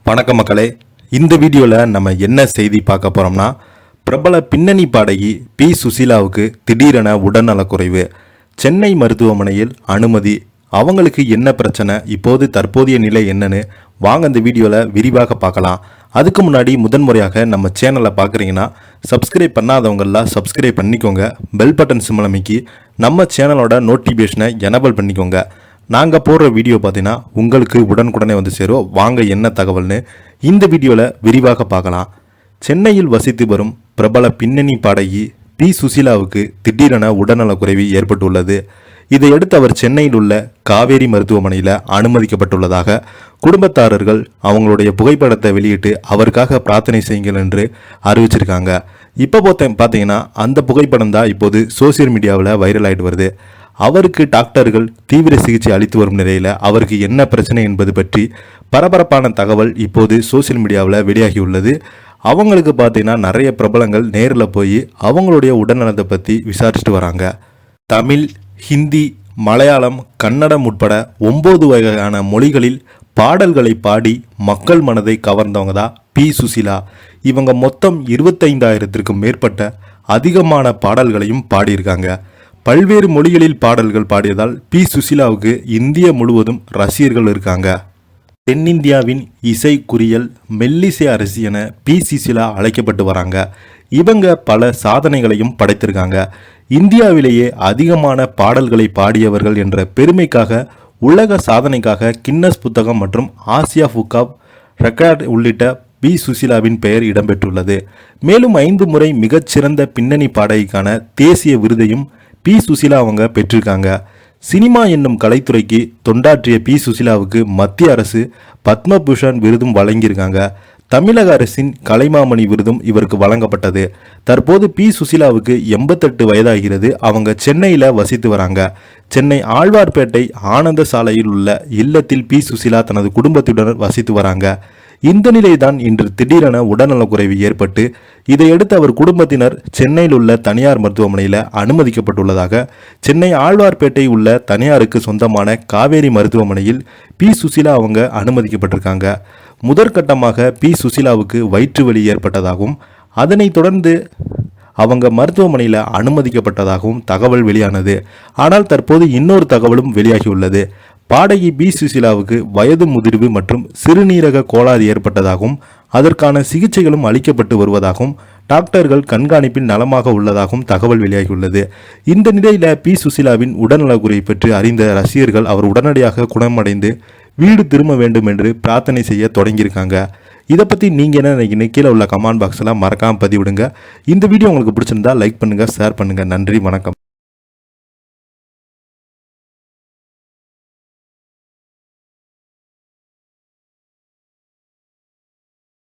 வணக்கம் மக்களே. இந்த வீடியோவில் நம்ம என்ன செய்தி பார்க்க போகிறோம்னா, பிரபல பின்னணி பாடகி பி சுசீலாவுக்கு திடீரென உடல்நலக்குறைவு. சென்னை மருத்துவமனையில் அனுமதி. அவங்களுக்கு என்ன பிரச்சனை, இப்போது தற்போதைய நிலை என்னன்னு வாங்க இந்த வீடியோவில் விரிவாக பார்க்கலாம். அதுக்கு முன்னாடி முதன்முறையாக நம்ம சேனலை பார்க்குறீங்கன்னா சப்ஸ்கிரைப் பண்ணாதவங்கெல்லாம் சப்ஸ்கிரைப் பண்ணிக்கோங்க. பெல் பட்டன் சிம்பல் அமைக்கி நம்ம சேனலோட நோட்டிஃபிகேஷனை எனேபிள் பண்ணிக்கோங்க. நாங்கள் போடுற வீடியோ பார்த்தீங்கன்னா உங்களுக்கு உடனுக்குடனே வந்து சேரும். வாங்க என்ன தகவல்னு இந்த வீடியோவில் விரிவாக பார்க்கலாம். சென்னையில் வசித்து வரும் பிரபல பின்னணி பாடகி பி சுசீலாவுக்கு திடீரென உடல்நலக்குறைவு ஏற்பட்டுள்ளது. இதையடுத்து அவர் சென்னையில் உள்ள காவேரி மருத்துவமனையில் அனுமதிக்கப்பட்டுள்ளதாக குடும்பத்தாரர்கள் அவங்களுடைய புகைப்படத்தை வெளியிட்டு அவருக்காக பிரார்த்தனை செய்யுங்கள் என்று அறிவிச்சிருக்காங்க. இப்போ பார்த்தீங்கன்னா அந்த புகைப்படம் தான் இப்போது சோசியல் மீடியாவில் வைரல் ஆகிட்டு வருது. அவருக்கு டாக்டர்கள் தீவிர சிகிச்சை அளித்து வரும் நிலையில் அவருக்கு என்ன பிரச்சனை என்பது பற்றி பரபரப்பான தகவல் இப்போது சோசியல் மீடியாவில் வெளியாகியுள்ளது. அவங்களுக்கு பார்த்தீங்கன்னா நிறைய பிரபலங்கள் நேரில் போய் அவங்களுடைய உடல்நலத்தை பற்றி விசாரிச்சுட்டு வராங்க. தமிழ், ஹிந்தி, மலையாளம், கன்னடம் உட்பட 9 வகையான மொழிகளில் பாடல்களை பாடி மக்கள் மனதை கவர்ந்தவங்க தான் பி சுசீலா. இவங்க மொத்தம் 25,000க்கும் மேற்பட்ட அதிகமான பாடல்களையும் பாடியிருக்காங்க. பல்வேறு மொழிகளில் பாடல்கள் பாடியதால் பி சுசீலாவுக்கு இந்திய முழுவதும் ரசிகர்கள் இருக்காங்க. தென்னிந்தியாவின் இசைக்குரியல் மெல்லிசை அரசி என பி சுசீலா அழைக்கப்பட்டு வராங்க. இவங்க பல சாதனைகளையும் படைத்திருக்காங்க. இந்தியாவிலேயே அதிகமான பாடல்களை பாடியவர்கள் என்ற பெருமைக்காக உலக சாதனைக்காக கின்னஸ் புத்தகம் மற்றும் ஆசியா புக் ஆஃப் ரெக்கார்ட் உள்ளிட்ட பி சுசீலாவின் பெயர் இடம்பெற்றுள்ளது. மேலும் 5 முறை மிகச்சிறந்த பின்னணி பாடகிக்கான தேசிய விருதையும் பி சுசீலா அவங்க பெற்றிருக்காங்க. சினிமா என்னும் கலைத்துறைக்கு தொண்டாற்றிய பி சுசீலாவுக்கு மத்திய அரசு பத்மபூஷன் விருதும் வழங்கியிருக்காங்க. தமிழக அரசின் கலைமாமணி விருதும் இவருக்கு வழங்கப்பட்டது. தற்போது பி சுசீலாவுக்கு 88 வயதாகிறது. அவங்க சென்னையில் வசித்து வராங்க. சென்னை ஆழ்வார்பேட்டை ஆனந்த சாலையில் உள்ள இல்லத்தில் பி சுசீலா தனது குடும்பத்துடன் வசித்து வராங்க. இந்த நிலைதான் இன்று திடீரென உடல்நலக்குறைவு ஏற்பட்டு இதையடுத்து அவர் குடும்பத்தினர் சென்னையில் உள்ள தனியார் மருத்துவமனையில் அனுமதிக்கப்பட்டுள்ளதாக சென்னை ஆழ்வார்பேட்டை உள்ள தனியாருக்கு சொந்தமான காவேரி மருத்துவமனையில் பி சுசீலா அவங்க அனுமதிக்கப்பட்டிருக்காங்க. முதற்கட்டமாக பி சுசீலாவுக்கு வயிற்று வலி ஏற்பட்டதாகவும் அதனைத் தொடர்ந்து அவங்க மருத்துவமனையில் அனுமதிக்கப்பட்டதாகவும் தகவல் வெளியானது. ஆனால் தற்போது இன்னொரு தகவலும் வெளியாகியுள்ளது. பாடகி பி சுசீலாவுக்கு வயது முதிர்வு மற்றும் சிறுநீரக கோளாறு ஏற்பட்டதாகவும் அதற்கான சிகிச்சைகளும் அளிக்கப்பட்டு வருவதாகவும் டாக்டர்கள் கண்காணிப்பில் நலமாக உள்ளதாகவும் தகவல் வெளியாகியுள்ளது. இந்த நிலையில் பி சுசீலாவின் உடல்நலக்குறைவை பற்றி அறிந்த ரசிகர்கள் அவர் உடனடியாக குணமடைந்து வீடு திரும்ப வேண்டும் என்று பிரார்த்தனை செய்ய தொடங்கியிருக்காங்க. இதை பற்றி நீங்கள் என்ன நினைக்கிறீங்க? கீழே உள்ள கமெண்ட் பாக்ஸில் மறக்காமல் பதிவிடுங்க. இந்த வீடியோ உங்களுக்கு பிடிச்சிருந்தா லைக் பண்ணுங்கள், ஷேர் பண்ணுங்கள். நன்றி, வணக்கம்.